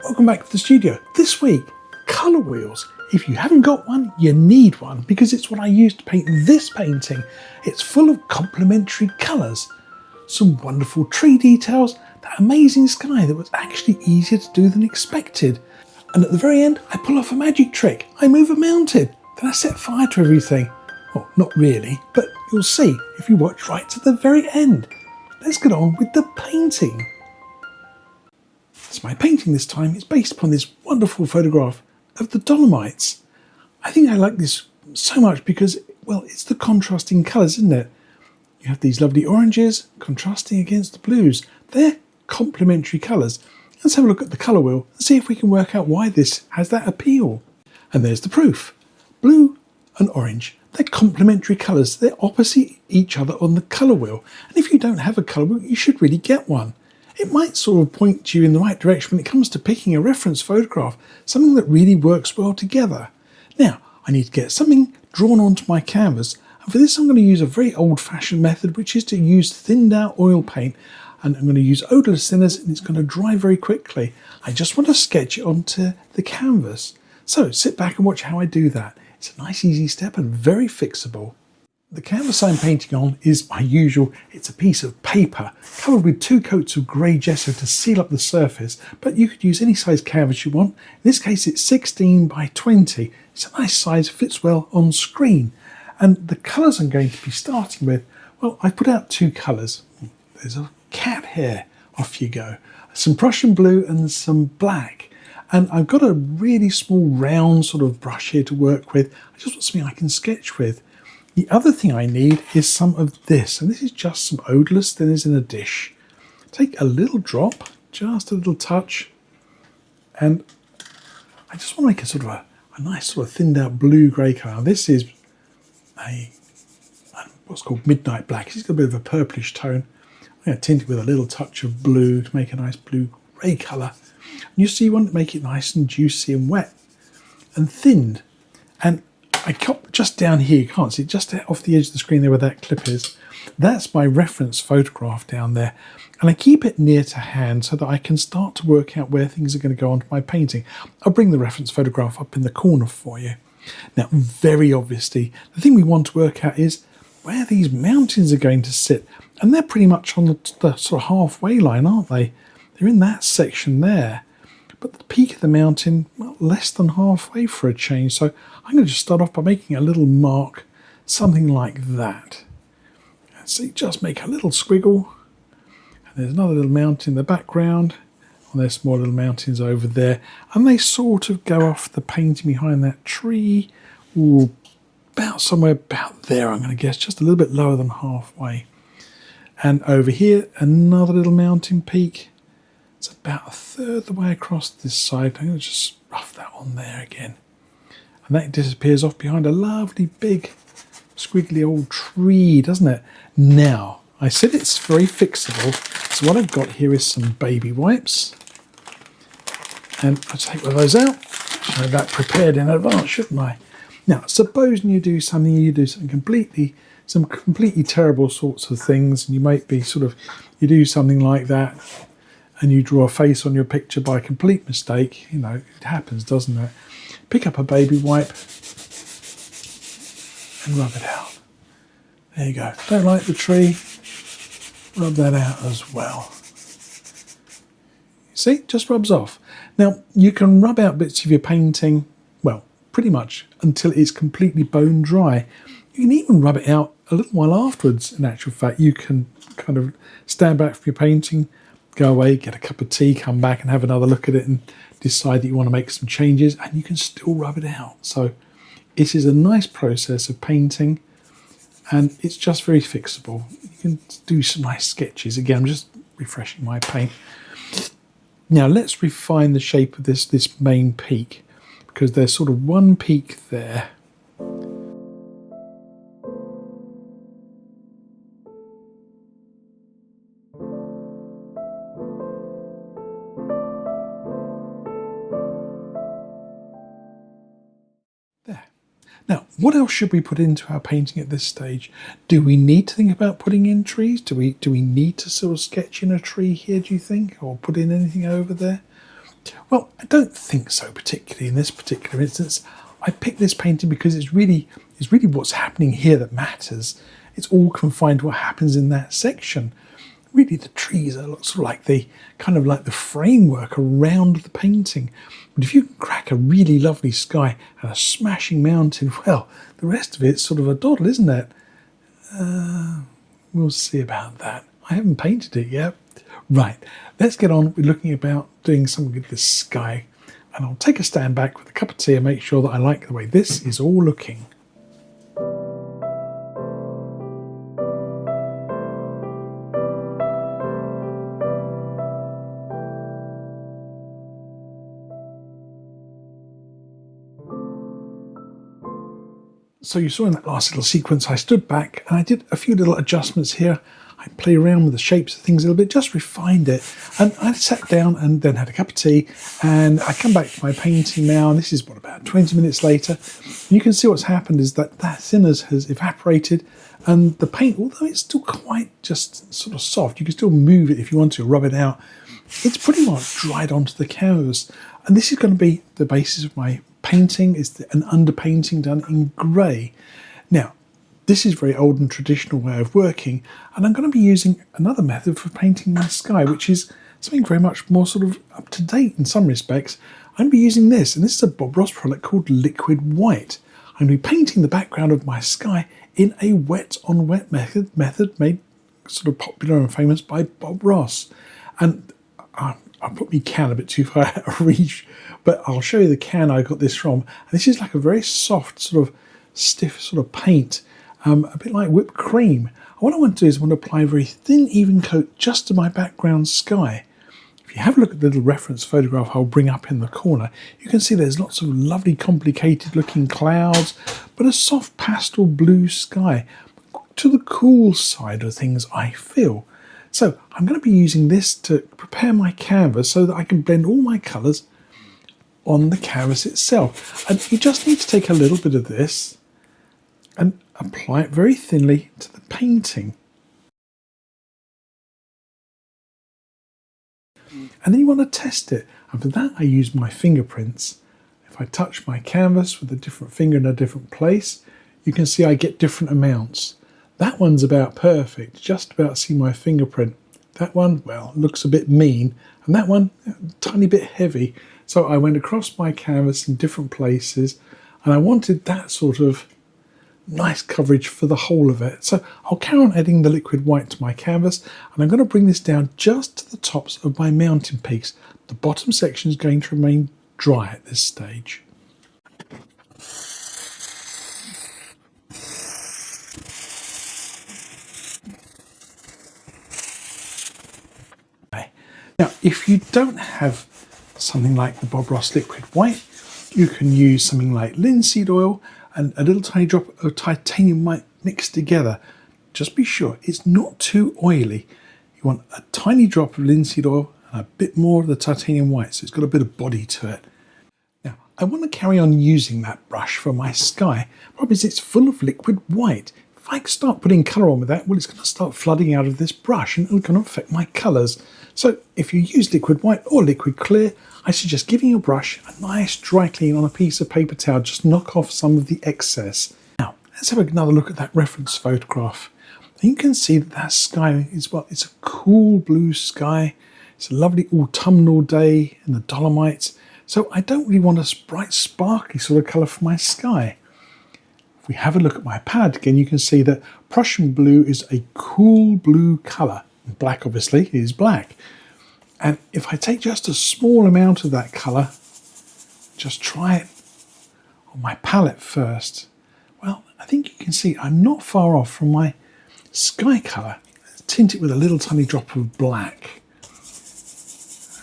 welcome back to the studio. This week, colour wheels. If you haven't got one, you need one because it's what I used to paint this painting. It's full of complementary colours, some wonderful tree details, that amazing sky that was actually easier to do than expected. And at the very end, I pull off a magic trick. I move a mountain, then I set fire to everything. Well, not really, but you'll see if you watch right to the very end. Let's get on with the painting. So my painting this time is based upon this wonderful photograph of the Dolomites. I think I like this so much because, well, it's the contrasting colours, isn't it? You have these lovely oranges contrasting against the blues. They're complementary colours. Let's have a look at the colour wheel and see if we can work out why this has that appeal. And there's the proof. Blue and orange, they're complementary colours. They're opposite each other on the colour wheel. And if you don't have a colour wheel, you should really get one. It might sort of point you in the right direction when it comes to picking a reference photograph, something that really works well together. Now, I need to get something drawn onto my canvas, and for this I'm going to use a very old-fashioned method, which is to use thinned out oil paint, and I'm going to use odourless thinners, and it's going to dry very quickly. I just want to sketch it onto the canvas. So sit back and watch how I do that. It's a nice easy step and very fixable. The canvas I'm painting on is my usual. It's a piece of paper covered with 2 coats of grey gesso to seal up the surface, but you could use any size canvas you want. In this case it's 16 by 20. It's a nice size, fits well on screen. And the colours I'm going to be starting with, well, I put out 2 colours. There's a cat hair, off you go. Some Prussian blue and some black. And I've got a really small round sort of brush here to work with. I just want something I can sketch with. The other thing I need is some of this, and this is just some odourless thinners in a dish. Take a little drop, just a little touch, and I just want to make a sort of a nice sort of thinned out blue-grey colour. This is what's called midnight black. It's got a bit of a purplish tone. I'm going to tint it with a little touch of blue to make a nice blue-grey colour. And you see, you want to make it nice and juicy and wet and thinned. And I cut just down here, you can't see it, just off the edge of the screen there where that clip is. That's my reference photograph down there. And I keep it near to hand so that I can start to work out where things are going to go onto my painting. I'll bring the reference photograph up in the corner for you. Now, very obviously, the thing we want to work out is where these mountains are going to sit. And they're pretty much on the sort of halfway line, aren't they? They're in that section there. But the peak of the mountain, well, less than halfway for a change. So I'm going to just start off by making a little mark, something like that. And see, just make a little squiggle. And there's another little mountain in the background. And there's more little mountains over there. And they sort of go off the painting behind that tree. Ooh, about somewhere about there, I'm going to guess, just a little bit lower than halfway. And over here, another little mountain peak. It's about 1/3 the way across this side. I'm going to just rough that on there again. And that disappears off behind a lovely big squiggly old tree, doesn't it? Now, I said it's very fixable. So what I've got here is some baby wipes. And I'll take one of those out. Should have that prepared in advance, shouldn't I? Now, supposing you do something some completely terrible sorts of things, and you might be you do something like that, and you draw a face on your picture by complete mistake. You know, it happens, doesn't it? Pick up a baby wipe and rub it out. There you go. Don't like the tree, rub that out as well. See, just rubs off. Now, you can rub out bits of your painting, well, pretty much until it's completely bone dry. You can even rub it out a little while afterwards. In actual fact, you can kind of stand back from your painting, go away, get a cup of tea, come back and have another look at it and decide that you want to make some changes, and you can still rub it out. So this is a nice process of painting, and it's just very fixable. You can do some nice sketches. Again, I'm just refreshing my paint. Now let's refine the shape of this main peak, because there's sort of one peak there. Now, what else should we put into our painting at this stage? Do we need to think about putting in trees? Do we need to sort of sketch in a tree here, do you think? Or put in anything over there? Well, I don't think so, particularly in this particular instance. I picked this painting because it's really what's happening here that matters. It's all confined to what happens in that section. Really, the trees are sort of like the framework around the painting. But if you can crack a really lovely sky and a smashing mountain, well, the rest of it's sort of a doddle, isn't it? We'll see about that. I haven't painted it yet. Right, let's get on with looking about doing something with this sky. And I'll take a stand back with a cup of tea and make sure that I like the way this is all looking. So you saw in that last little sequence I stood back and I did a few little adjustments here. I played around with the shapes of things a little bit, just refined it. And I sat down and then had a cup of tea, and I come back to my painting now, and this is about 20 minutes later. And you can see what's happened is that thinners has evaporated, and the paint, although it's still quite just sort of soft, you can still move it if you want to, rub it out. It's pretty much dried onto the canvas. And this is going to be the basis of my painting. It's an underpainting done in grey. Now, this is a very old and traditional way of working, and I'm going to be using another method for painting my sky, which is something very much more sort of up to date in some respects. I'm going to be using this, and this is a Bob Ross product called Liquid White. I'm going to be painting the background of my sky in a wet on wet method made sort of popular and famous by Bob Ross. And I put my can a bit too far out of reach, but I'll show you the can I got this from. And this is like a very soft, sort of stiff sort of paint, a bit like whipped cream. And what I want to do is I want to apply a very thin, even coat just to my background sky. If you have a look at the little reference photograph I'll bring up in the corner, you can see there's lots of lovely, complicated looking clouds, but a soft pastel blue sky to the cool side of things, I feel. So I'm going to be using this to prepare my canvas so that I can blend all my colours on the canvas itself. And you just need to take a little bit of this and apply it very thinly to the painting. And then you want to test it. And for that I use my fingerprints. If I touch my canvas with a different finger in a different place, you can see I get different amounts. That one's about perfect, just about see my fingerprint. That one, well, looks a bit mean, and that one, a tiny bit heavy. So I went across my canvas in different places, and I wanted that sort of nice coverage for the whole of it. So I'll carry on adding the liquid white to my canvas, and I'm going to bring this down just to the tops of my mountain peaks. The bottom section is going to remain dry at this stage. Now, if you don't have something like the Bob Ross Liquid White, you can use something like linseed oil and a little tiny drop of titanium white mixed together. Just be sure it's not too oily. You want a tiny drop of linseed oil and a bit more of the titanium white, so it's got a bit of body to it. Now, I want to carry on using that brush for my sky. The problem is it's full of liquid white. If I start putting colour on with that, well, it's going to start flooding out of this brush and it's going to affect my colours. So if you use liquid white or liquid clear, I suggest giving your brush a nice dry clean on a piece of paper towel. Just knock off some of the excess. Now, let's have another look at that reference photograph. You can see that that sky is, well, it's a cool blue sky. It's a lovely autumnal day in the Dolomites. So I don't really want a bright, sparkly sort of colour for my sky. If we have a look at my palette again, you can see that Prussian blue is a cool blue colour. Black, obviously, is black. And if I take just a small amount of that colour, just try it on my palette first, well, I think you can see I'm not far off from my sky colour. Let's tint it with a little tiny drop of black.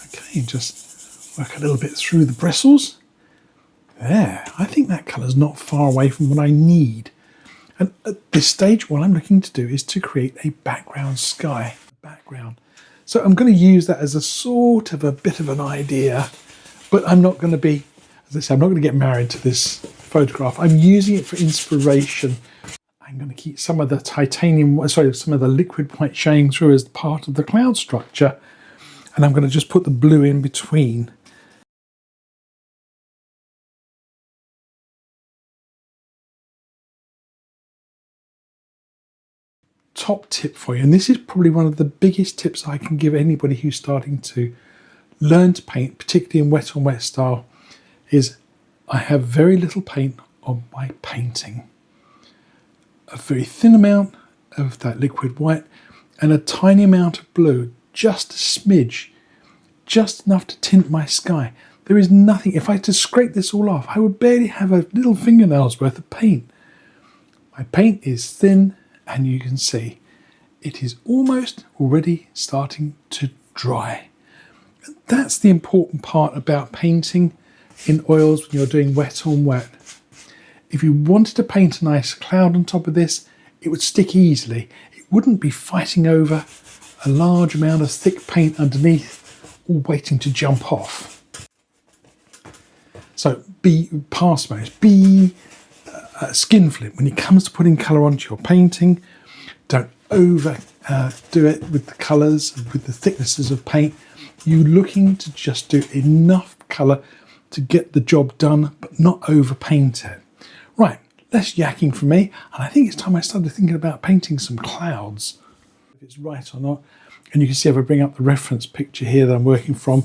Okay, just work a little bit through the bristles. There, I think that colour's not far away from what I need. And at this stage, what I'm looking to do is to create a background sky. So I'm going to use that as a sort of a bit of an idea, but I'm not going to be, as I say, I'm not going to get married to this photograph. I'm using it for inspiration. I'm going to keep some of the some of the liquid white showing through as part of the cloud structure, and I'm going to just put the blue in between. top tip for you, and this is probably one of the biggest tips I can give anybody who's starting to learn to paint, particularly in wet on wet style, is I have very little paint on my painting. A very thin amount of that liquid white and a tiny amount of blue, just a smidge, just enough to tint my sky. There is nothing, if I had to scrape this all off, I would barely have a little fingernail's worth of paint. My paint is thin, and you can see it is almost already starting to dry. And that's the important part about painting in oils when you're doing wet on wet. If you wanted to paint a nice cloud on top of this, it would stick easily. It wouldn't be fighting over a large amount of thick paint underneath, all waiting to jump off. So be parsimonious, be skinflint when it comes to putting colour onto your painting. Don't overdo it with the colours, with the thicknesses of paint. You're looking to just do enough colour to get the job done, but not overpaint it. Right, less yakking from me, and I think it's time I started thinking about painting some clouds, if it's right or not. And you can see if I bring up the reference picture here that I'm working from,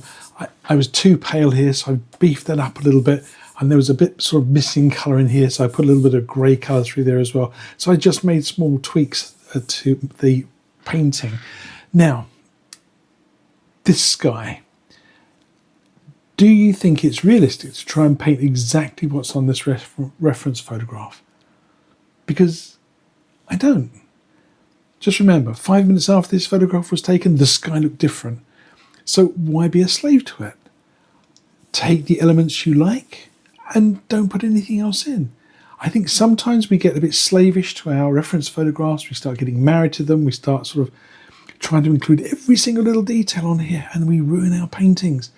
I was too pale here, so I beefed that up a little bit, and there was a bit sort of missing colour in here, so I put a little bit of grey colour through there as well. So I just made small tweaks to the painting. Now, this sky, do you think it's realistic to try and paint exactly what's on this reference photograph? Because I don't. Just remember, 5 minutes after this photograph was taken, the sky looked different. So why be a slave to it? Take the elements you like and don't put anything else in. I think sometimes we get a bit slavish to our reference photographs. We start getting married to them. We start sort of trying to include every single little detail on here, and we ruin our paintings.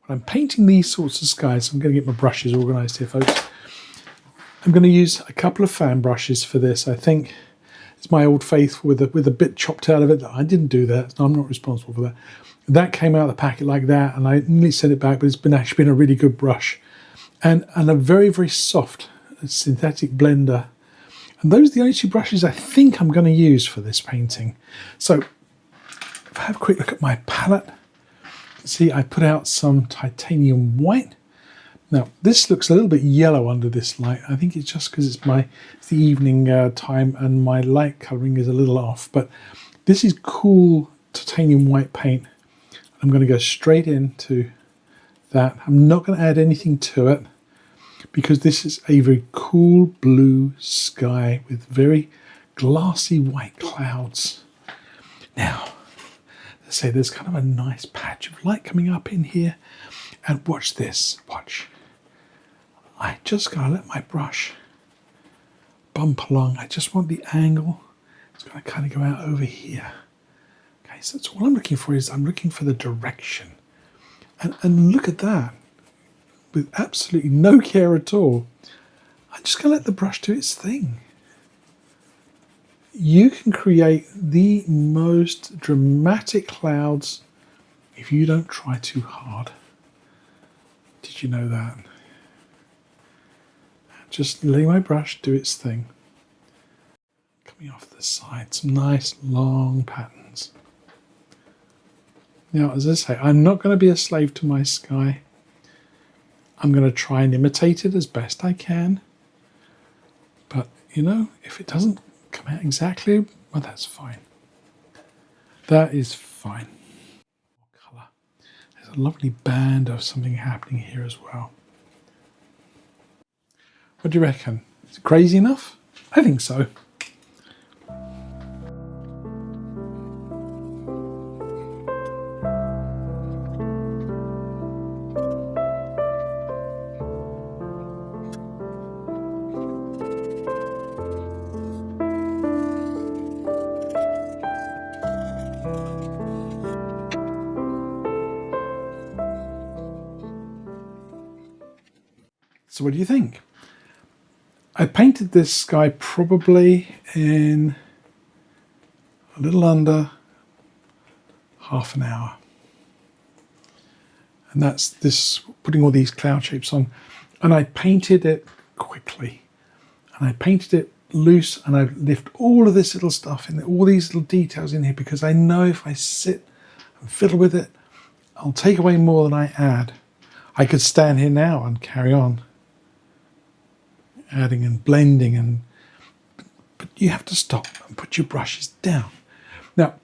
When I'm painting these sorts of skies, I'm going to get my brushes organised here, folks. I'm going to use a couple of fan brushes for this. I think it's my old faithful with a bit chopped out of it. I didn't do that. So I'm not responsible for that. That came out of the packet like that, and I nearly sent it back, but it's actually been a really good brush. And a very, very soft synthetic blender. And those are the only two brushes I think I'm going to use for this painting. So if I have a quick look at my palette, see I put out some titanium white. Now this looks a little bit yellow under this light. I think it's just because it's the evening time and my light colouring is a little off. But this is cool titanium white paint. I'm going to go straight into that. I'm not going to add anything to it, because this is a very cool blue sky with very glassy white clouds. Now, let's say there's kind of a nice patch of light coming up in here. And watch this, watch. I just gotta let my brush bump along. I just want the angle. It's gonna kind of go out over here. Okay, so that's all I'm looking for, is I'm looking for the direction. And look at that. With absolutely no care at all. I'm just going to let the brush do its thing. You can create the most dramatic clouds if you don't try too hard. Did you know that? Just letting my brush do its thing. Coming off the side, some nice long patterns. Now, as I say, I'm not going to be a slave to my sky. I'm going to try and imitate it as best I can. But, you know, if it doesn't come out exactly, well, that's fine. That is fine. Colour. There's a lovely band of something happening here as well. What do you reckon? Is it crazy enough? I think so. So what do you think? I painted this sky probably in a little under half an hour. And that's this, putting all these cloud shapes on. And I painted it quickly. And I painted it loose and I lift all of this little stuff in, all these little details in here, because I know if I sit and fiddle with it, I'll take away more than I add. I could stand here now and carry on adding and blending, but you have to stop and put your brushes down. Now,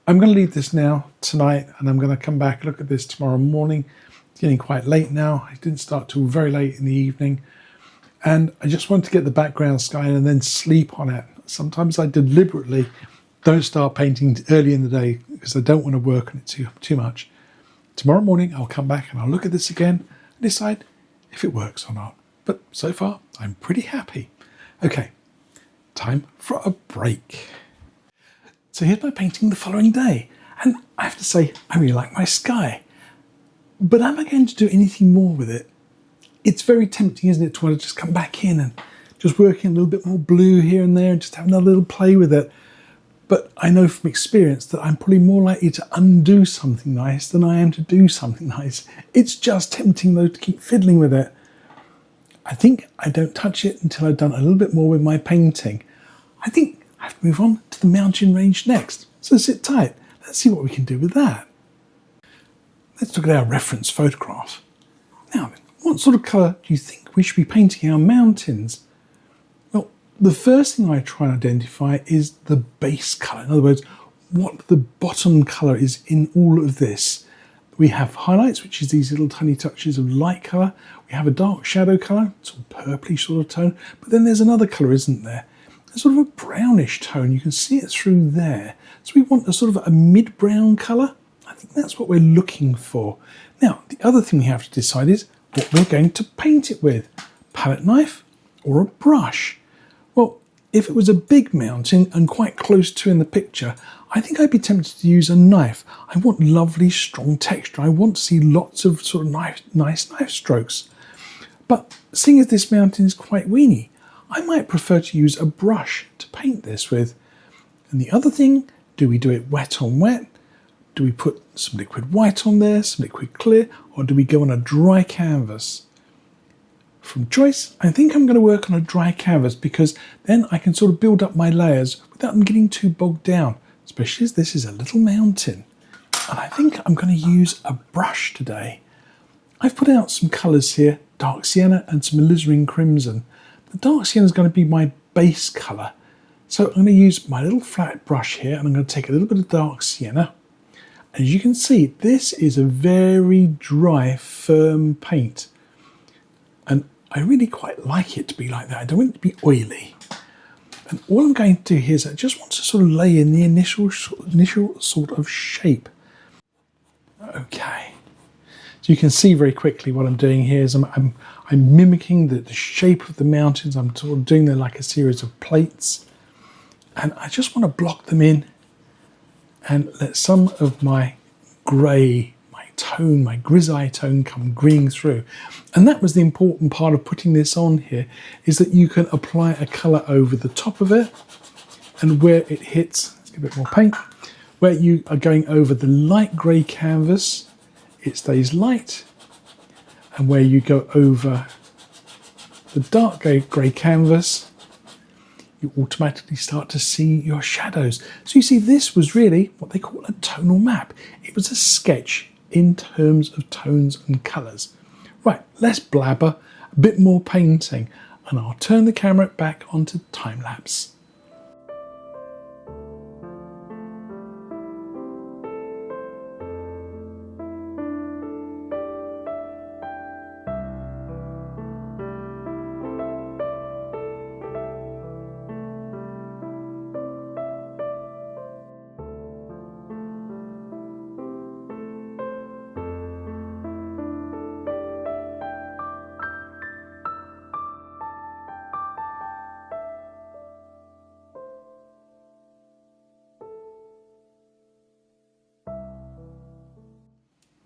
I'm going to leave this now tonight, and I'm going to come back and look at this tomorrow morning. It's getting quite late now. I didn't start till very late in the evening, and I just want to get the background sky and then sleep on it. Sometimes I deliberately don't start painting early in the day because I don't want to work on it too much. Tomorrow morning I'll come back and I'll look at this again and decide if it works or not. But so far I'm pretty happy. Okay, time for a break. So here's my painting the following day, and I have to say I really like my sky. But am I going to do anything more with it? It's very tempting, isn't it, to want to just come back in and just work in a little bit more blue here and there and just have another little play with it. But I know from experience that I'm probably more likely to undo something nice than I am to do something nice. It's just tempting though to keep fiddling with it. I think I don't touch it until I've done a little bit more with my painting. I think I have to move on to the mountain range next. So sit tight. Let's see what we can do with that. Let's look at our reference photograph. Now, what sort of colour do you think we should be painting our mountains? Well, the first thing I try and identify is the base colour. In other words, what the bottom colour is in all of this. We have highlights, which is these little tiny touches of light colour. We have a dark shadow colour, it's a purplish sort of tone. But then there's another colour, isn't there? There's sort of a brownish tone. You can see it through there. So we want a sort of a mid-brown colour. I think that's what we're looking for. Now, the other thing we have to decide is what we're going to paint it with. Palette knife or a brush? Well, if it was a big mountain and quite close to in the picture, I think I'd be tempted to use a knife. I want lovely, strong texture. I want to see lots of sort of nice knife strokes. But seeing as this mountain is quite weeny, I might prefer to use a brush to paint this with. And the other thing, do we do it wet on wet? Do we put some liquid white on there, some liquid clear, or do we go on a dry canvas? From choice, I think I'm going to work on a dry canvas because then I can sort of build up my layers without them getting too bogged down, especially as this is a little mountain. And I think I'm going to use a brush today. I've put out some colours here, dark sienna and some alizarin crimson. The dark sienna is going to be my base colour. So I'm going to use my little flat brush here and I'm going to take a little bit of dark sienna. As you can see, this is a very dry, firm paint. And I really quite like it to be like that. I don't want it to be oily. And all I'm going to do here is I just want to sort of lay in the initial sort of shape. Okay. So you can see very quickly what I'm doing here is I'm mimicking the shape of the mountains. I'm sort of doing them like a series of plates. And I just want to block them in and let some of my grey, my tone, my grisaille tone come greening through. And that was the important part of putting this on here, is that you can apply a colour over the top of it, and where it hits, let's get a bit more paint, where you are going over the light grey canvas, it stays light, and where you go over the dark grey canvas, you automatically start to see your shadows. So you see, this was really what they call a tonal map. It was a sketch in terms of tones and colours. Right, less blabber, a bit more painting, and I'll turn the camera back onto time-lapse.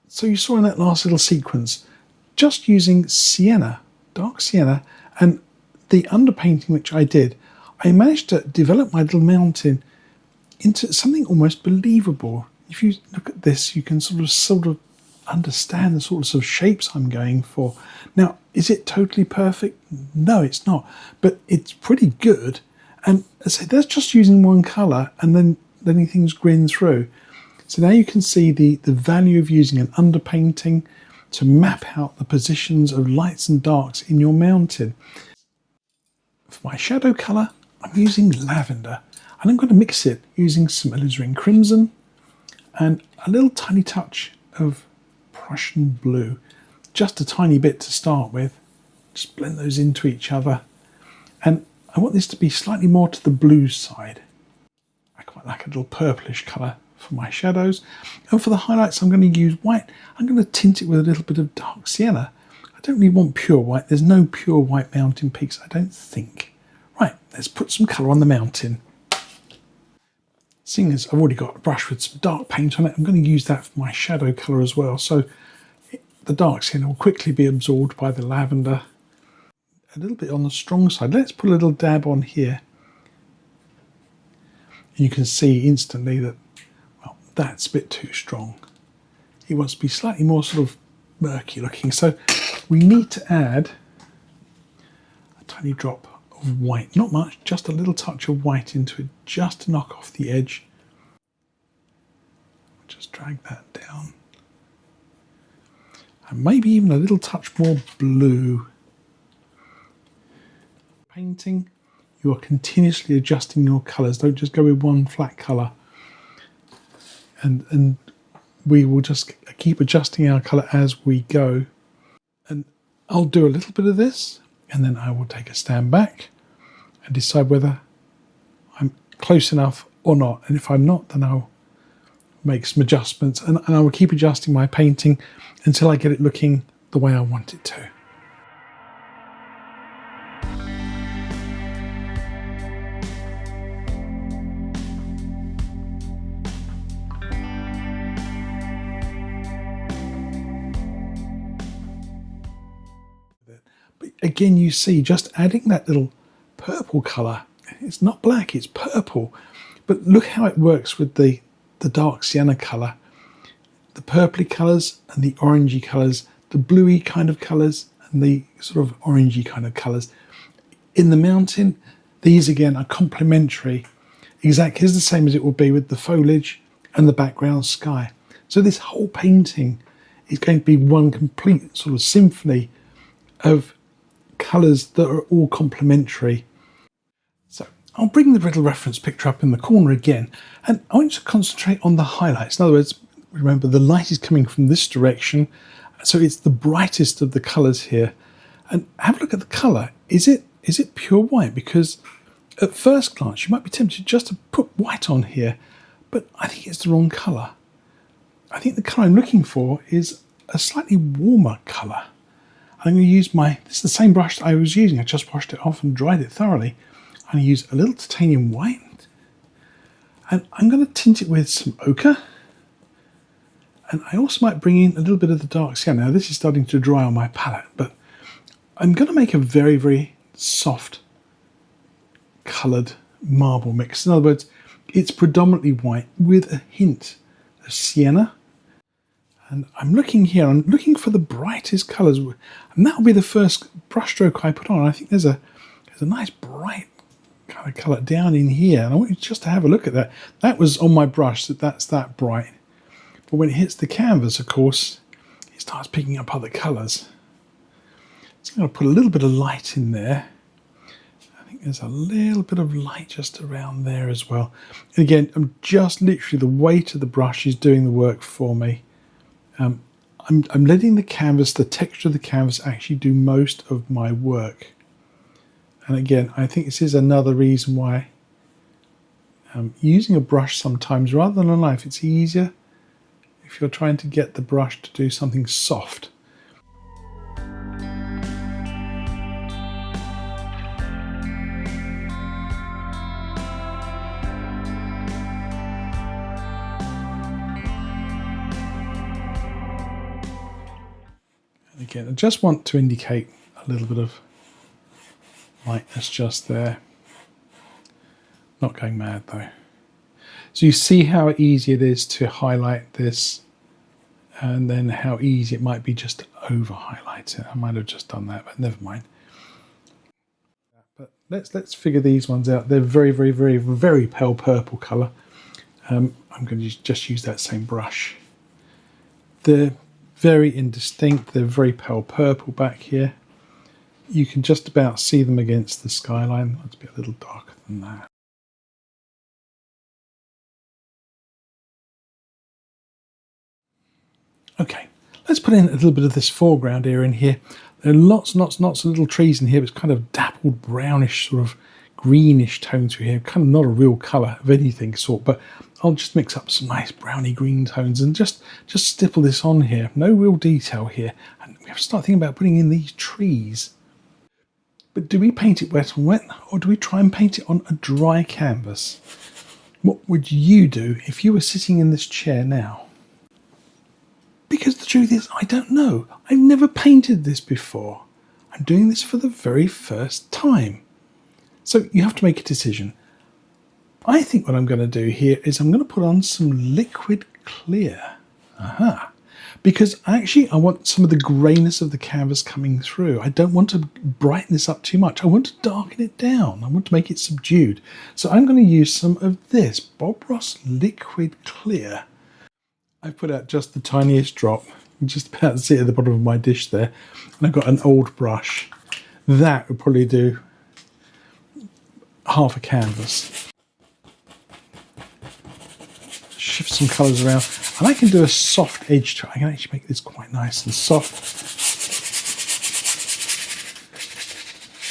So you saw in that last little sequence, just using sienna, dark sienna, and the underpainting which I did, I managed to develop my little mountain into something almost believable. If you look at this, you can sort of understand the sorts of shapes I'm going for. Now, is it totally perfect? No, it's not, but it's pretty good. And as I say, that's just using one colour and then letting things grin through. So now you can see the value of using an underpainting to map out the positions of lights and darks in your mountain. For my shadow colour, I'm using lavender, and I'm going to mix it using some alizarin crimson and a little tiny touch of Prussian blue, just a tiny bit to start with. Just blend those into each other, and I want this to be slightly more to the blue side. I quite like a little purplish colour for my shadows, and for the highlights I'm going to use white. I'm going to tint it with a little bit of dark sienna. I don't really want pure white. There's no pure white mountain peaks, I don't think. Right, let's put some colour on the mountain. Seeing as I've already got a brush with some dark paint on it, I'm going to use that for my shadow colour as well. So the dark sienna will quickly be absorbed by the lavender. A little bit on the strong side. Let's put a little dab on here. And you can see instantly that, well, that's a bit too strong. It wants to be slightly more sort of murky looking. So we need to add a tiny drop of white. Not much, just a little touch of white into it, just to knock off the edge. Just drag that down. And maybe even a little touch more blue. Painting, you are continuously adjusting your colours. Don't just go with one flat colour. And we will just keep adjusting our colour as we go. And I'll do a little bit of this, and then I will take a stand back and decide whether I'm close enough or not. And if I'm not, then I'll make some adjustments, and I will keep adjusting my painting until I get it looking the way I want it to. But again, you see, just adding that little purple colour, it's not black, it's purple, but look how it works with the dark sienna colour, the purpley colours and the orangey colours, the bluey kind of colours and the sort of orangey kind of colours. In the mountain, these again are complementary, exactly the same as it will be with the foliage and the background sky. So this whole painting is going to be one complete sort of symphony of colours that are all complementary. So I'll bring the little reference picture up in the corner again, and I want you to concentrate on the highlights. In other words, remember the light is coming from this direction, so it's the brightest of the colours here. And have a look at the colour. Is it pure white? Because at first glance you might be tempted just to put white on here, but I think it's the wrong colour. I think the colour I'm looking for is a slightly warmer colour. I'm going to use this is the same brush that I was using. I just washed it off and dried it thoroughly. I'm going to use a little titanium white, and I'm going to tint it with some ochre. And I also might bring in a little bit of the dark sienna. Now this is starting to dry on my palette, but I'm going to make a very, very soft coloured marble mix. In other words, it's predominantly white with a hint of sienna. And I'm looking here, I'm looking for the brightest colours, and that'll be the first brushstroke I put on. I think there's a nice bright kind of colour down in here, and I want you just to have a look at that. That was on my brush, that's that bright. But when it hits the canvas, of course, it starts picking up other colours. So I'm going to put a little bit of light in there. I think there's a little bit of light just around there as well. And again, I'm just literally, the weight of the brush is doing the work for me. I'm letting the canvas, the texture of the canvas, actually do most of my work. And again, I think this is another reason why using a brush sometimes rather than a knife, it's easier if you're trying to get the brush to do something soft. And again, I just want to indicate a little bit of lightness just there. Not going mad though. So you see how easy it is to highlight this and then how easy it might be just to over highlight it. I might have just done that, but never mind. But let's figure these ones out. They're very, very, very, very pale purple colour. I'm going to just use that same brush. They're very indistinct. They're very pale purple back here. You can just about see them against the skyline. Let's be a little darker than that. Okay, let's put in a little bit of this foreground area in here. There are lots and lots and lots of little trees in here. It's kind of dappled brownish, sort of greenish tone through here. Kind of not a real colour of anything sort, but I'll just mix up some nice browny green tones and just stipple this on here. No real detail here. And we have to start thinking about putting in these trees. But do we paint it wet on wet, or do we try and paint it on a dry canvas? What would you do if you were sitting in this chair now? Because the truth is, I don't know. I've never painted this before. I'm doing this for the very first time. So you have to make a decision. I think what I'm going to do here is I'm going to put on some liquid clear. Aha. Because actually I want some of the greyness of the canvas coming through. I don't want to brighten this up too much. I want to darken it down. I want to make it subdued. So I'm going to use some of this Bob Ross liquid clear. I put out just the tiniest drop. You just about see it at the bottom of my dish there. And I've got an old brush. That would probably do half a canvas. Shift some colours around. And I can do a soft edge to it. I can actually make this quite nice and soft.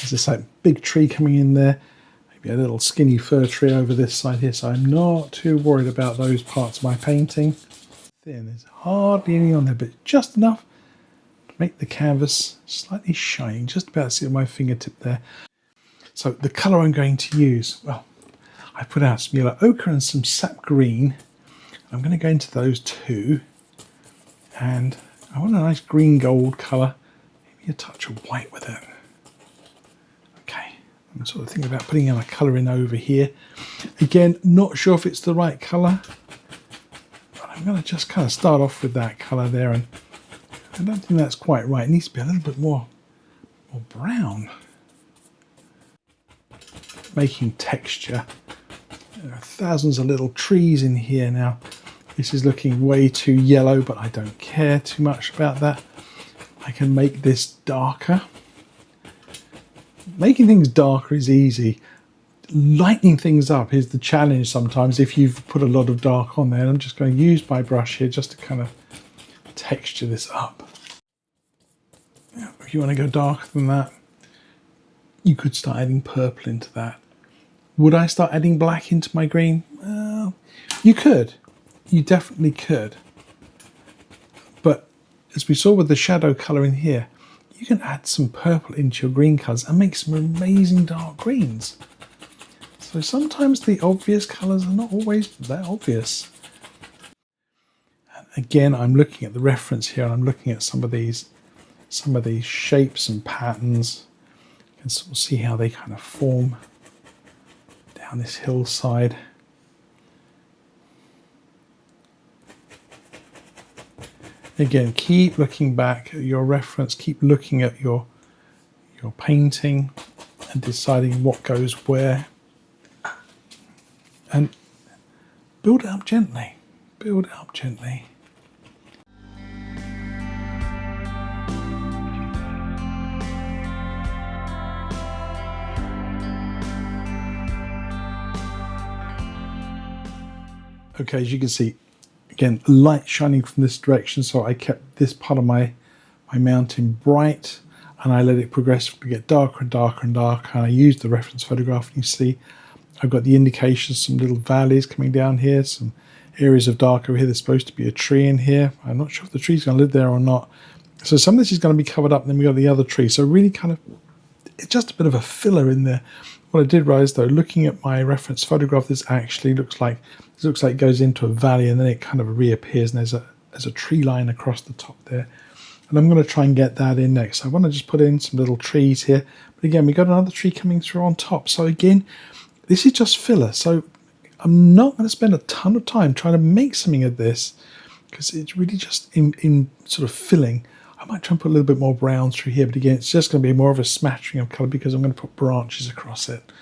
There's this like big tree coming in there. Maybe a little skinny fir tree over this side here. So I'm not too worried about those parts of my painting. There's hardly any on there, but just enough to make the canvas slightly shiny. Just about to see it with my fingertip there. So the colour I'm going to use, well, I put out some yellow ochre and some sap green. I'm going to go into those two, and I want a nice green gold colour, maybe a touch of white with it. Okay, I'm sort of thinking about putting in a colour in over here. Again, not sure if it's the right colour. I'm going to just kind of start off with that colour there, and I don't think that's quite right. It needs to be a little bit more brown. Making texture. There are thousands of little trees in here now. This is looking way too yellow, but I don't care too much about that. I can make this darker. Making things darker is easy. Lightening things up is the challenge sometimes if you've put a lot of dark on there. And I'm just going to use my brush here just to kind of texture this up. Yeah, if you want to go darker than that, you could start adding purple into that. Would I start adding black into my green? Well, you could. You definitely could. But as we saw with the shadow colour in here, you can add some purple into your green colours and make some amazing dark greens. So sometimes the obvious colours are not always that obvious. And again, I'm looking at the reference here, and I'm looking at some of these shapes and patterns. You can sort of see how they kind of form down this hillside. Again, keep looking back at your reference, keep looking at your painting and deciding what goes where. And build it up gently. Build it up gently. Okay, as you can see, again, light shining from this direction, so I kept this part of my mountain bright, and I let it progressively get darker and darker and darker, and I used the reference photograph, and you see I've got the indications, some little valleys coming down here, some areas of dark over here. There's supposed to be a tree in here. I'm not sure if the tree's going to live there or not. So some of this is going to be covered up, and then we've got the other tree. So really kind of, it's just a bit of a filler in there. What I did realize though, looking at my reference photograph, this actually looks like it goes into a valley, and then it kind of reappears, and there's a tree line across the top there. And I'm going to try and get that in next. I want to just put in some little trees here. But again, we've got another tree coming through on top. So again, this is just filler. So I'm not going to spend a ton of time trying to make something of this, because it's really just in sort of filling. I might try and put a little bit more brown through here, but again, it's just going to be more of a smattering of colour because I'm going to put branches across it.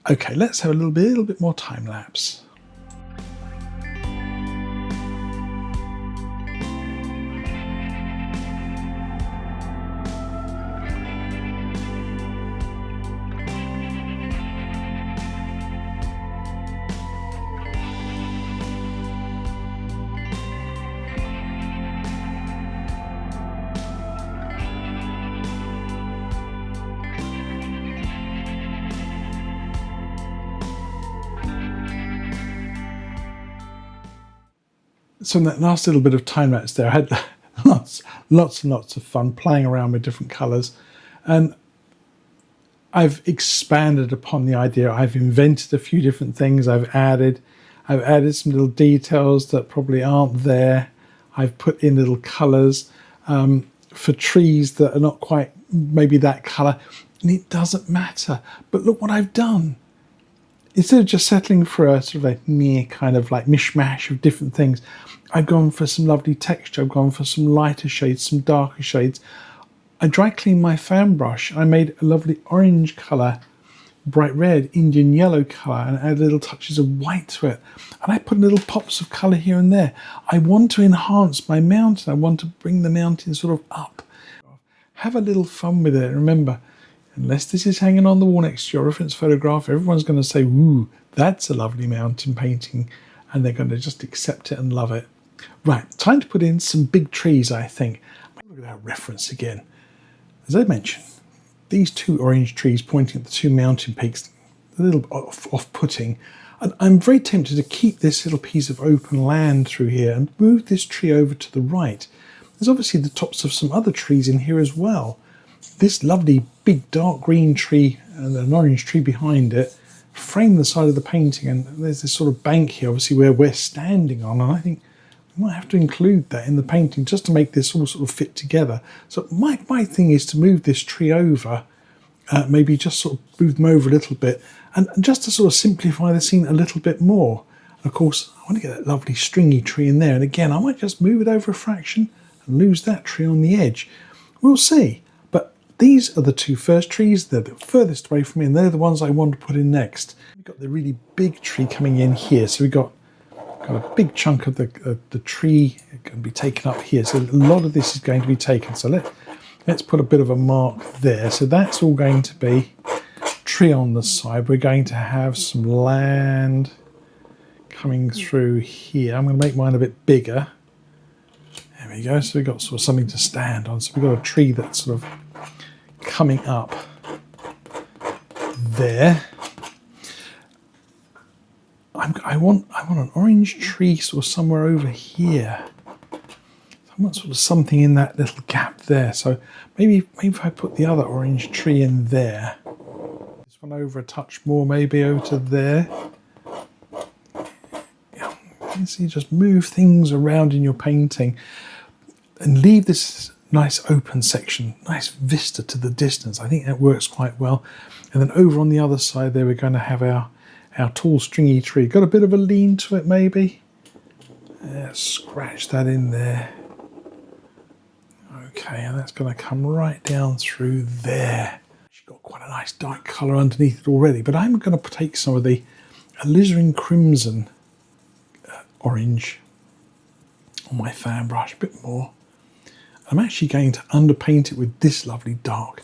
Okay, let's have a little bit more time lapse. So in that last little bit of time lapse there, I had lots and lots of fun playing around with different colours, and I've expanded upon the idea. I've invented a few different things. I've added some little details that probably aren't there. I've put in little colours for trees that are not quite maybe that colour, and it doesn't matter. But look what I've done. Instead of just settling for a sort of a mere kind of like mishmash of different things, I've gone for some lovely texture. I've gone for some lighter shades, some darker shades. I dry cleaned my fan brush. I made a lovely orange colour, bright red, Indian yellow colour, and added little touches of white to it. And I put little pops of colour here and there. I want to enhance my mountain. I want to bring the mountain sort of up. Have a little fun with it. Remember, unless this is hanging on the wall next to your reference photograph, everyone's going to say, "Ooh, that's a lovely mountain painting," and they're going to just accept it and love it. Right, time to put in some big trees, I think. Look at that reference again. As I mentioned, these two orange trees pointing at the two mountain peaks, a little off-putting. And I'm very tempted to keep this little piece of open land through here and move this tree over to the right. There's obviously the tops of some other trees in here as well. This lovely big dark green tree and an orange tree behind it frame the side of the painting, and there's this sort of bank here obviously where we're standing on, and I think we might have to include that in the painting just to make this all sort of fit together. So my thing is to move this tree over, maybe just sort of move them over a little bit, and just to sort of simplify the scene a little bit more. And of course I want to get that lovely stringy tree in there, and again I might just move it over a fraction and lose that tree on the edge. We'll see. These are the two first trees. They're the furthest away from me, and they're the ones I want to put in next. We've got the really big tree coming in here, so we've got a big chunk of the tree going to be taken up here. So a lot of this is going to be taken. So let's put a bit of a mark there. So that's all going to be tree on the side. We're going to have some land coming through here. I'm going to make mine a bit bigger. There we go. So we've got sort of something to stand on. So we've got a tree that's sort of coming up there. I want an orange tree sort of somewhere over here. I want sort of something in that little gap there. So maybe if I put the other orange tree in there, this one over a touch more, maybe over to there. Yeah, you see, just move things around in your painting and leave this nice open section, nice vista to the distance. I think that works quite well. And then over on the other side there, we're going to have our tall stringy tree. Got a bit of a lean to it maybe. Scratch that in there. Okay, and that's going to come right down through there. She's got quite a nice dark colour underneath it already, but I'm going to take some of the alizarin crimson orange on my fan brush, a bit more. I'm actually going to underpaint it with this lovely dark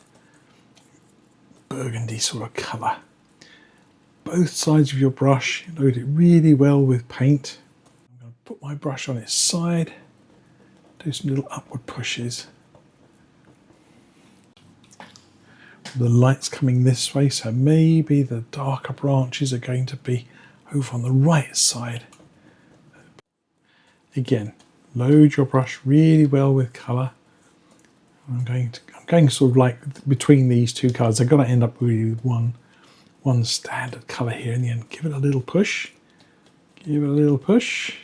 burgundy sort of colour. Both sides of your brush, load it really well with paint. I'm going to put my brush on its side, do some little upward pushes. The light's coming this way, so maybe the darker branches are going to be over on the right side. Again, load your brush really well with colour. I'm going sort of like between these two colours. I've got to end up really with one standard colour here in the end. Give it a little push. Give it a little push.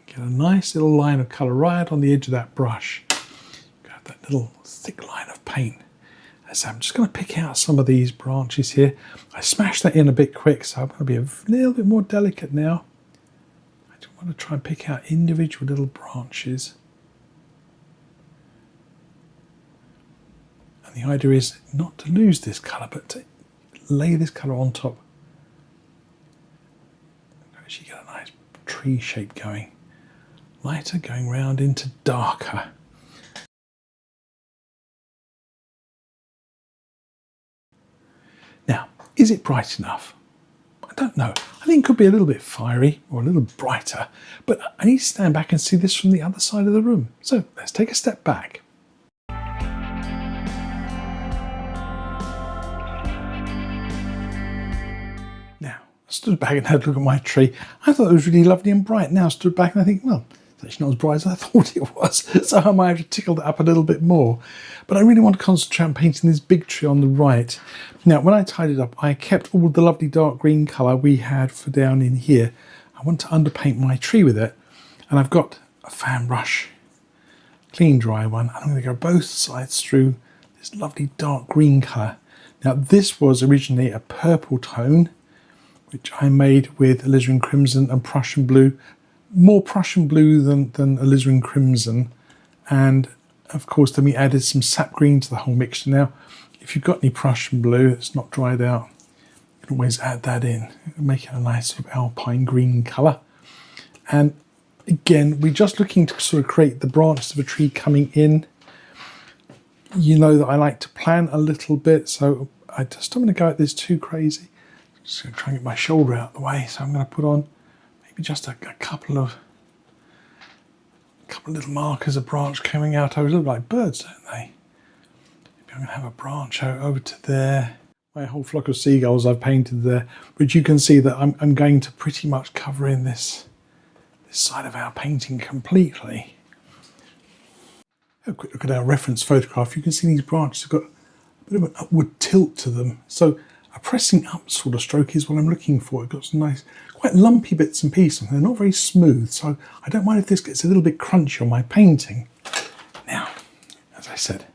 Get a nice little line of colour right on the edge of that brush. Got that little thick line of paint. So I'm just going to pick out some of these branches here. I smashed that in a bit quick, so I'm going to be a little bit more delicate now. I want to try and pick out individual little branches. And the idea is not to lose this colour, but to lay this colour on top. Actually get a nice tree shape going. Lighter going round into darker. Now, is it bright enough? I don't know. I think it could be a little bit fiery or a little brighter, but I need to stand back and see this from the other side of the room. So let's take a step back. Now, I stood back and had a look at my tree. I thought it was really lovely and bright. Now I stood back and I think, well, it's actually not as bright as I thought it was. So I might have to tickle it up a little bit more. But I really want to concentrate on painting this big tree on the right. Now, when I tidied up, I kept all the lovely dark green colour we had for down in here. I want to underpaint my tree with it. And I've got a fan brush, clean dry one. And I'm going to go both sides through this lovely dark green colour. Now, this was originally a purple tone, which I made with alizarin crimson and Prussian blue. More Prussian blue than alizarin crimson. And of course, then we added some sap green to the whole mixture. Now, if you've got any Prussian blue that's not dried out, you can always add that in. It'll make it a nice sort of alpine green colour. And again, we're just looking to sort of create the branches of a tree coming in. You know that I like to plan a little bit, so I just don't want to go at this too crazy. I'm just going to try and get my shoulder out of the way. So I'm going to put on maybe just a couple of little markers of branch coming out. They look like birds, don't they? Maybe I'm going to have a branch out over to there. My whole flock of seagulls I've painted there, but you can see that I'm going to pretty much cover in this side of our painting completely. Have a quick look at our reference photograph. You can see these branches have got a bit of an upward tilt to them. So a pressing up sort of stroke is what I'm looking for. It's got some nice, quite lumpy bits and pieces. They're not very smooth, so I don't mind if this gets a little bit crunchy on my painting. Now, as I said,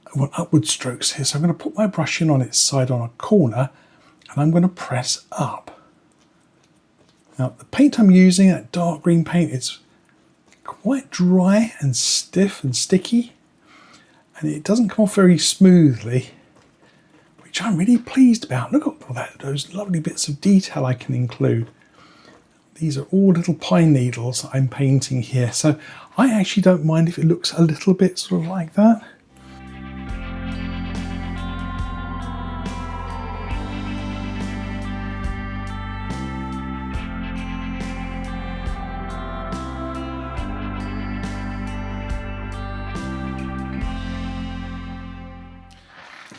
I want upward strokes here, so I'm going to put my brush in on its side on a corner, and I'm going to press up. Now, the paint I'm using, that dark green paint, it's quite dry and stiff and sticky, and it doesn't come off very smoothly, which I'm really pleased about. Look at all those lovely bits of detail I can include. These are all little pine needles that I'm painting here, so I actually don't mind if it looks a little bit sort of like that.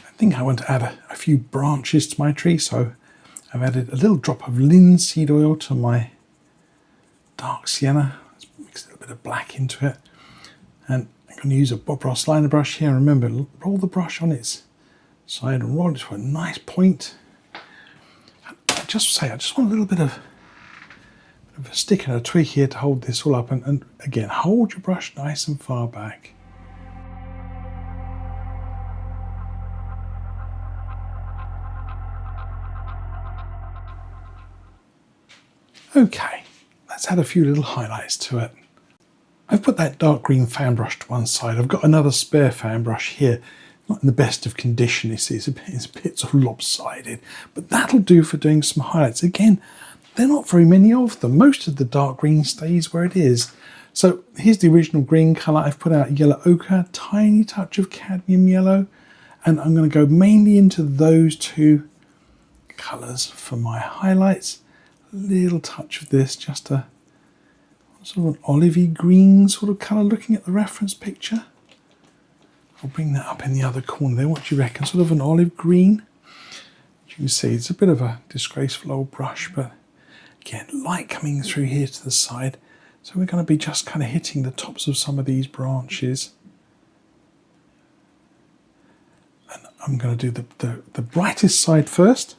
I think I want to add a few branches to my tree, so I've added a little drop of linseed oil to my dark sienna. Let's mix a little bit of black into it, and I'm going to use a Bob Ross liner brush here. Remember, roll the brush on its side and roll it to a nice point. I just want a little bit of a stick and a twig here to hold this all up, and again, hold your brush nice and far back. Okay, let's add a few little highlights to it. I've put that dark green fan brush to one side. I've got another spare fan brush here. Not in the best of condition, it's a bit sort of lopsided, but that'll do for doing some highlights. Again, there are not very many of them. Most of the dark green stays where it is. So here's the original green colour. I've put out yellow ochre, tiny touch of cadmium yellow, and I'm going to go mainly into those two colours for my highlights. Little touch of this, just a sort of an olivey green sort of colour looking at the reference picture. I'll bring that up in the other corner there. What do you reckon? Sort of an olive green. As you can see, it's a bit of a disgraceful old brush, but again, light coming through here to the side. So we're going to be just kind of hitting the tops of some of these branches. And I'm going to do the brightest side first.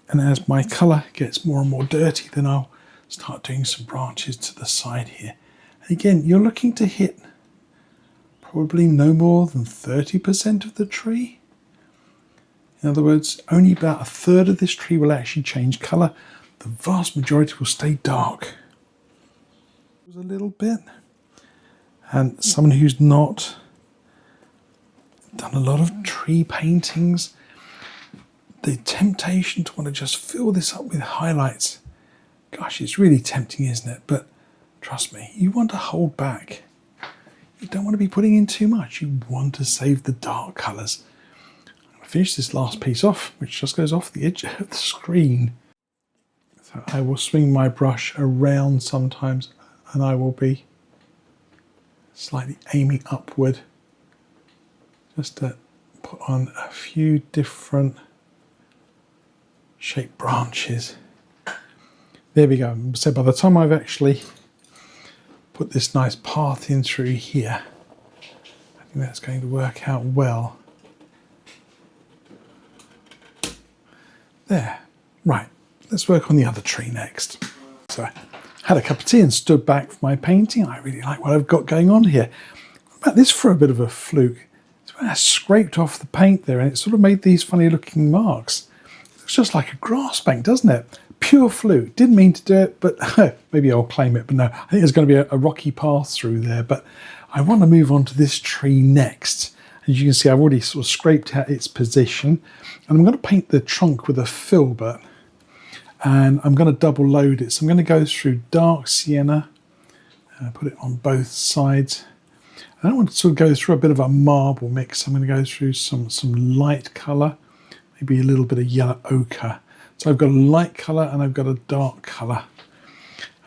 And as my colour gets more and more dirty, then I'll start doing some branches to the side here. And again, you're looking to hit probably no more than 30% of the tree. In other words, only about a third of this tree will actually change colour. The vast majority will stay dark. a little bit. And someone who's not done a lot of tree paintings, the temptation to want to just fill this up with highlights, gosh, it's really tempting, isn't it? But trust me, you want to hold back. You don't want to be putting in too much. You want to save the dark colours. I'm going to finish this last piece off, which just goes off the edge of the screen. So I will swing my brush around sometimes, and I will be slightly aiming upward just to put on a few different shaped branches. There we go. So by the time I've actually put this nice path in through here, I think that's going to work out well. There. Right, let's work on the other tree next. So I had a cup of tea and stood back from my painting. I really like what I've got going on here. What about this for a bit of a fluke? It's when I scraped off the paint there and it sort of made these funny looking marks. It looks just like a grass bank, doesn't it? Pure fluke. Didn't mean to do it, but maybe I'll claim it. But no, I think there's going to be a rocky path through there. But I want to move on to this tree next. As you can see, I've already sort of scraped out its position. And I'm going to paint the trunk with a filbert. And I'm going to double load it. So I'm going to go through dark sienna, put it on both sides. And I want to sort of go through a bit of a marble mix. I'm going to go through some light colour, maybe a little bit of yellow ochre. So I've got a light colour and I've got a dark colour.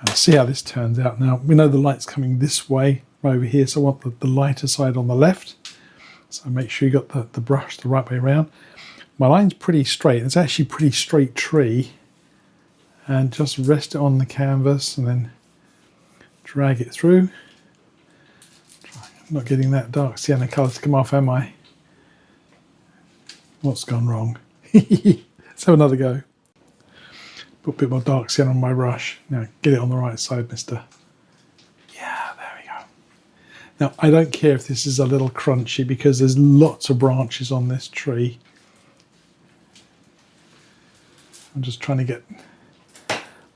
And see how this turns out. Now, we know the light's coming this way, right over here, so I want the lighter side on the left. So make sure you got the brush the right way around. My line's pretty straight. It's actually a pretty straight tree. And just rest it on the canvas and then drag it through. I'm not getting that dark sienna colour to come off, am I? What's gone wrong? Let's have another go. Put a bit more dark sienna on my brush. Now get it on the right side, mister. Yeah, there we go. Now I don't care if this is a little crunchy because there's lots of branches on this tree. I'm just trying to get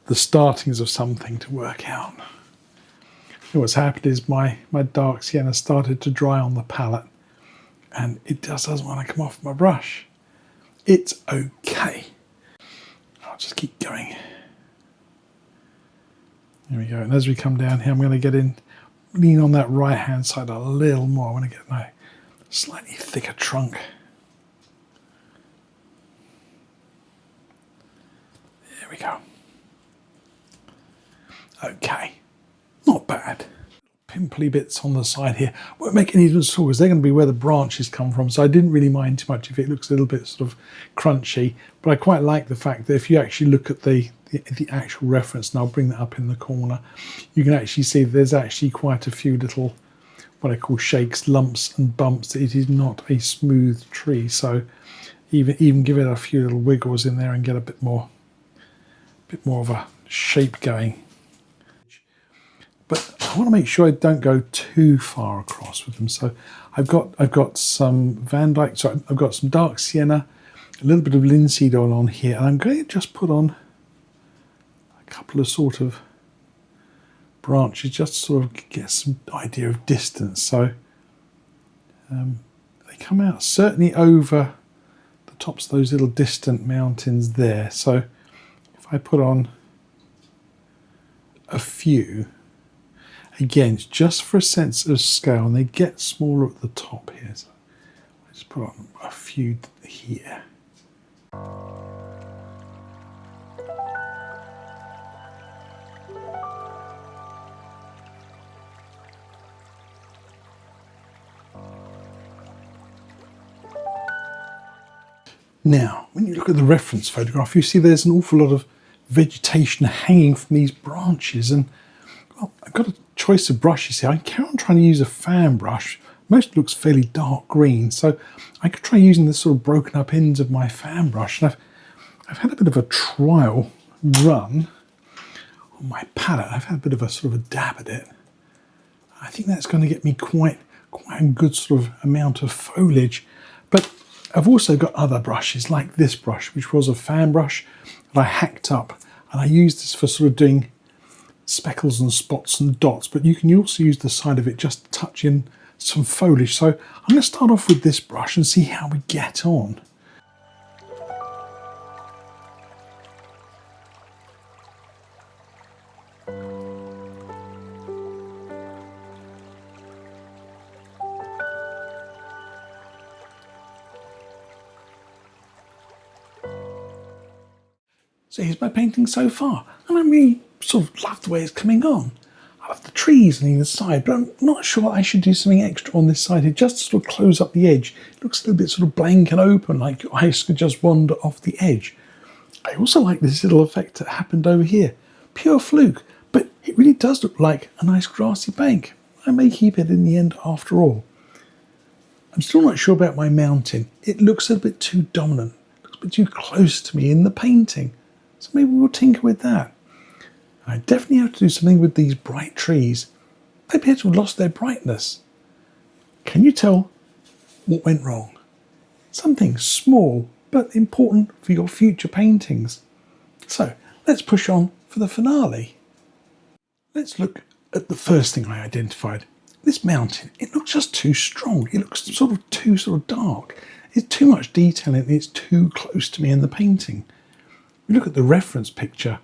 the startings of something to work out. And what's happened is my dark sienna started to dry on the palette and it just doesn't want to come off my brush. It's okay. I'll just keep going. There we go. And as we come down here, I'm going to get in, lean on that right hand side a little more. I want to get my slightly thicker trunk. There we go. Okay, not bad. Pimply bits on the side here won't make any difference at all because they're going to be where the branches come from, so I didn't really mind too much if it looks a little bit sort of crunchy, but I quite like the fact that if you actually look at the actual reference, and I'll bring that up in the corner, you can actually see there's actually quite a few little what I call shakes, lumps and bumps. It is not a smooth tree, so even give it a few little wiggles in there and get a bit more of a shape going. But I want to make sure I don't go too far across with them. So I've got some Van Dyke, sorry, I've got some dark sienna, a little bit of linseed oil on here, and I'm going to just put on a couple of sort of branches, just to sort of get some idea of distance. So they come out certainly over the tops of those little distant mountains there. So if I put on a few, again, it's just for a sense of scale, and they get smaller at the top here. So I just put on a few here. Now, when you look at the reference photograph, you see there's an awful lot of vegetation hanging from these branches, and well, I've got a choice of brushes here. I carry on trying to use a fan brush. Most looks fairly dark green, so I could try using the sort of broken up ends of my fan brush. And I've had a bit of a trial run on my palette. I've had a bit of a sort of a dab at it. I think that's going to get me quite a good sort of amount of foliage. But I've also got other brushes like this brush, which was a fan brush that I hacked up, and I used this for sort of doing speckles and spots and dots, but you can also use the side of it just to touch in some foliage. So I'm going to start off with this brush and see how we get on. So here's my painting so far, and I really sort of love the way it's coming on. I love the trees on either side, but I'm not sure I should do something extra on this side here, just to sort of close up the edge. It looks a little bit sort of blank and open, like your eyes could just wander off the edge. I also like this little effect that happened over here. Pure fluke, but it really does look like a nice grassy bank. I may keep it in the end after all. I'm still not sure about my mountain. It looks a bit too dominant. It looks a bit too close to me in the painting. So maybe we'll tinker with that. I definitely have to do something with these bright trees. They appear to have lost their brightness. Can you tell what went wrong? Something small but important for your future paintings. So let's push on for the finale. Let's look at the first thing I identified. This mountain, it looks just too strong. It looks too dark. It's too much detail and it's too close to me in the painting. You look at the reference picture,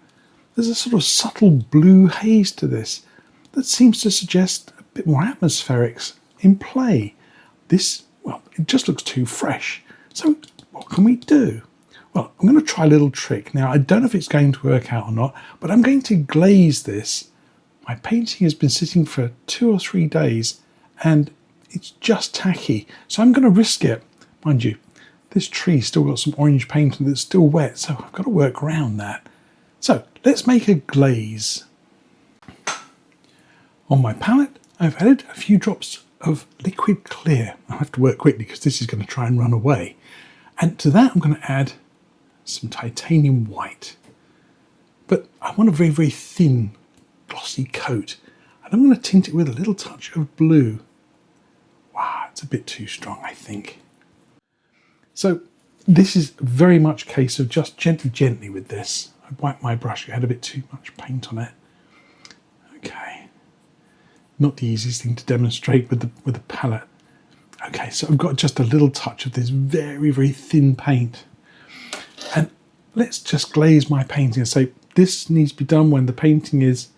there's a sort of subtle blue haze to this that seems to suggest a bit more atmospherics in play. This, well, it just looks too fresh. So what can we do? Well, I'm going to try a little trick. Now, I don't know if it's going to work out or not, but I'm going to glaze this. My painting has been sitting for 2 or 3 days and it's just tacky. So I'm going to risk it. Mind you, this tree's still got some orange paint and it's still wet, so I've got to work around that. So let's make a glaze. On my palette, I've added a few drops of liquid clear. I have to work quickly because this is going to try and run away. And to that, I'm going to add some titanium white. But I want a very, very thin, glossy coat. And I'm going to tint it with a little touch of blue. Wow, it's a bit too strong, I think. So this is very much a case of just gently with this. I wiped my brush, it had a bit too much paint on it. Okay. Not the easiest thing to demonstrate with the palette. Okay, so I've got just a little touch of this very, very thin paint. And let's just glaze my painting and say this needs to be done when the painting is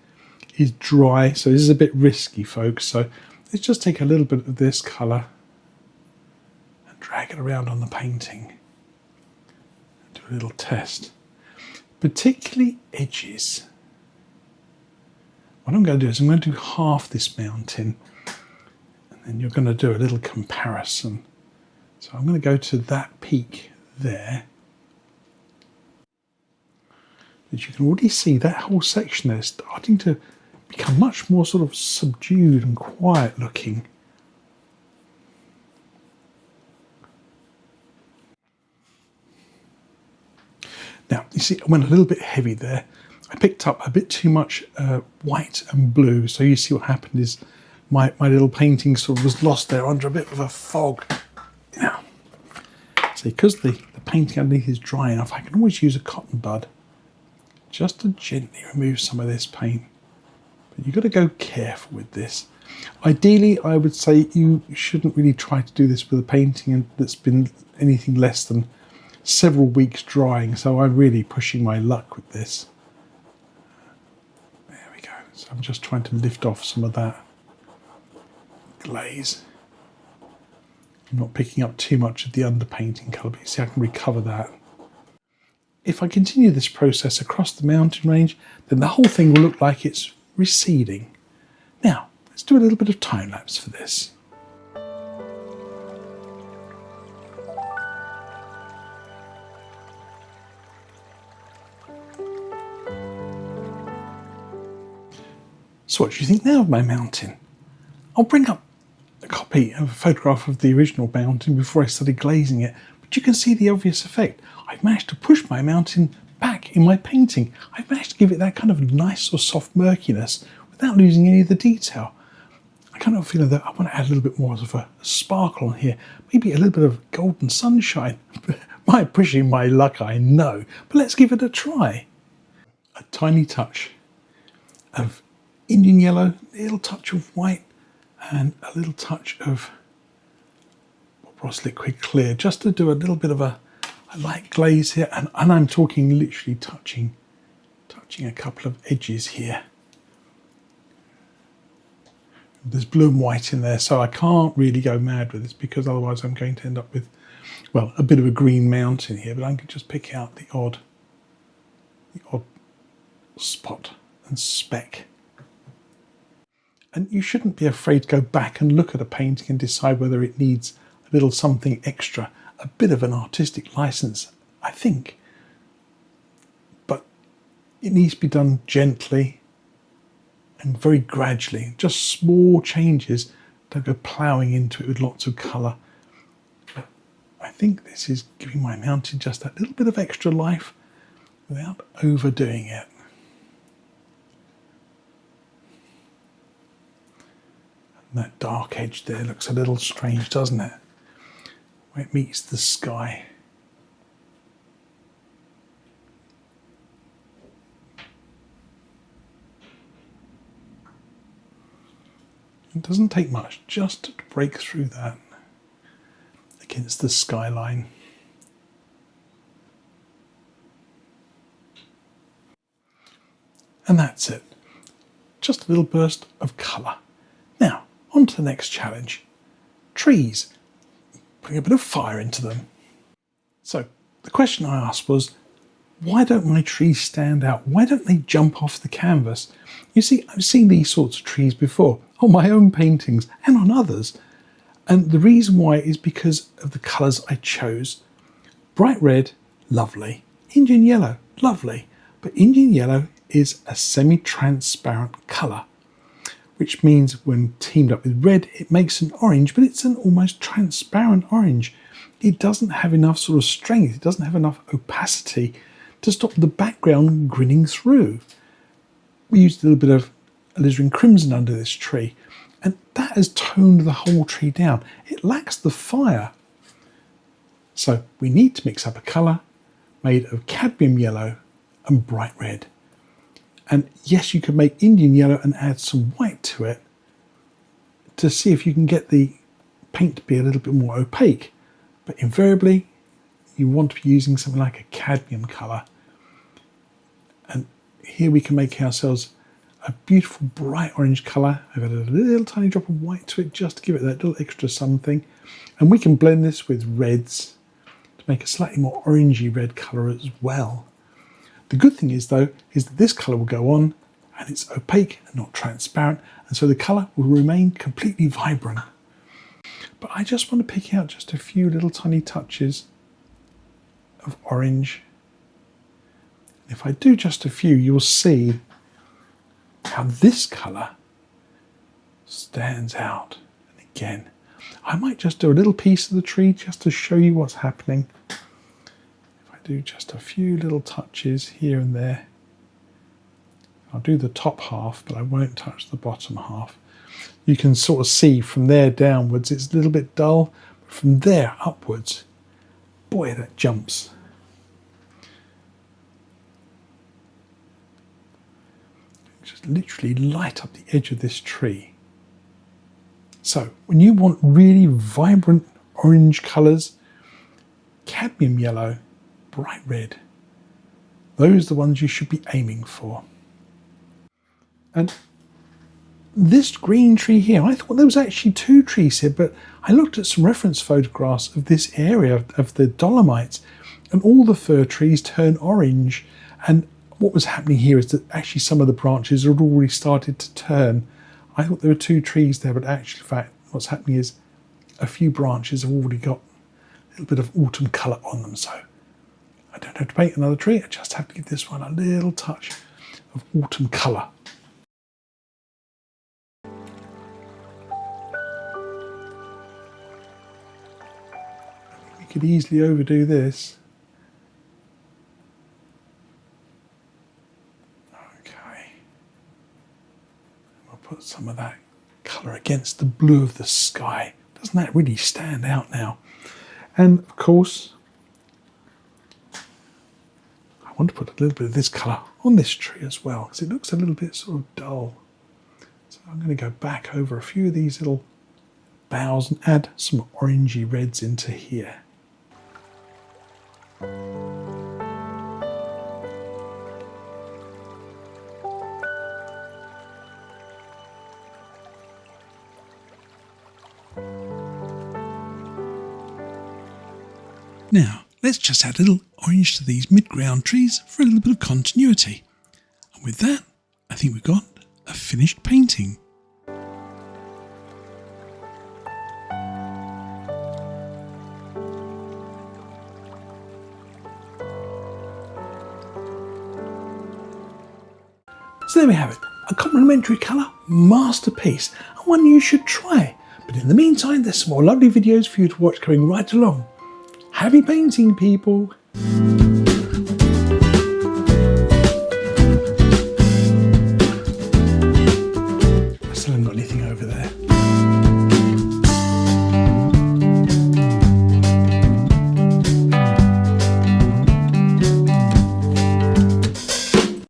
dry. So this is a bit risky, folks. So let's just take a little bit of this colour and drag it around on the painting. Do a little test. Particularly edges. What I'm going to do is I'm going to do half this mountain and then you're going to do a little comparison. So I'm going to go to that peak there. As you can already see, that whole section there is starting to become much more sort of subdued and quiet looking. Now, you see, I went a little bit heavy there. I picked up a bit too much white and blue. So you see what happened is my little painting sort of was lost there under a bit of a fog. Now, see, because the painting underneath is dry enough, I can always use a cotton bud just to gently remove some of this paint. But you've got to go careful with this. Ideally, I would say you shouldn't really try to do this with a painting that's been anything less than several weeks drying, so I'm really pushing my luck with this. There we go. So I'm just trying to lift off some of that glaze. I'm not picking up too much of the underpainting colour, but you see I can recover that. If I continue this process across the mountain range, then the whole thing will look like it's receding. Now, let's do a little bit of time lapse for this. So what do you think now of my mountain? I'll bring up a copy of a photograph of the original mountain before I started glazing it, but you can see the obvious effect. I've managed to push my mountain back in my painting. I've managed to give it that kind of nice or soft murkiness without losing any of the detail. I kind of feel that I want to add a little bit more of a sparkle on here, maybe a little bit of golden sunshine. By pushing my luck, I know, but let's give it a try. A tiny touch of Indian yellow, a little touch of white, and a little touch of Bob Ross liquid clear, just to do a little bit of a light glaze here. And I'm talking literally touching a couple of edges here. There's blue and white in there, so I can't really go mad with this, because otherwise I'm going to end up with, well, a bit of a green mountain here. But I can just pick out the odd spot and speck. And you shouldn't be afraid to go back and look at a painting and decide whether it needs a little something extra, a bit of an artistic license, I think. But it needs to be done gently and very gradually. Just small changes. Don't go ploughing into it with lots of colour. But I think this is giving my mountain just that little bit of extra life without overdoing it. And that dark edge there looks a little strange, doesn't it? Where it meets the sky. It doesn't take much just to break through that against the skyline. And that's it. Just a little burst of colour. Now, on to the next challenge. Trees. Putting a bit of fire into them. So, the question I asked was, why don't my trees stand out? Why don't they jump off the canvas? You see, I've seen these sorts of trees before, on my own paintings and on others. And the reason why is because of the colours I chose. Bright red, lovely. Indian yellow, lovely. But Indian yellow is a semi-transparent colour, which means when teamed up with red, it makes an orange, but it's an almost transparent orange. It doesn't have enough sort of strength, it doesn't have enough opacity to stop the background grinning through. We used a little bit of alizarin crimson under this tree, and that has toned the whole tree down. It lacks the fire. So we need to mix up a colour made of cadmium yellow and bright red. And yes, you could make Indian yellow and add some white to it to see if you can get the paint to be a little bit more opaque. But invariably, you want to be using something like a cadmium colour. And here we can make ourselves a beautiful bright orange colour. I've added a little tiny drop of white to it just to give it that little extra something. And we can blend this with reds to make a slightly more orangey red colour as well. The good thing is though, is that this colour will go on and it's opaque and not transparent, and so the colour will remain completely vibrant. But I just want to pick out just a few little tiny touches of orange. If I do just a few, you'll see how this colour stands out. And again, I might just do a little piece of the tree just to show you what's happening. Do just a few little touches here and there. I'll do the top half, but I won't touch the bottom half. You can sort of see from there downwards, it's a little bit dull, but from there upwards, boy, that jumps. Just literally light up the edge of this tree. So when you want really vibrant orange colours, cadmium yellow, bright red, those are the ones you should be aiming for. And this green tree here, I thought there was actually two trees here, but I looked at some reference photographs of this area of the Dolomites, and all the fir trees turn orange. And what was happening here is that actually some of the branches had already started to turn. I thought there were two trees there, but actually, in fact, what's happening is a few branches have already got a little bit of autumn colour on them. So I don't have to paint another tree, I just have to give this one a little touch of autumn colour. We could easily overdo this. Okay. We'll put some of that colour against the blue of the sky. Doesn't that really stand out now? And of course, I want to put a little bit of this colour on this tree as well, because it looks a little bit sort of dull. So I'm going to go back over a few of these little boughs and add some orangey reds into here. Now, let's just add a little orange to these mid-ground trees for a little bit of continuity. And with that, I think we've got a finished painting. So there we have it, a complementary colour masterpiece, and one you should try. But in the meantime, there's some more lovely videos for you to watch coming right along. Happy painting, people!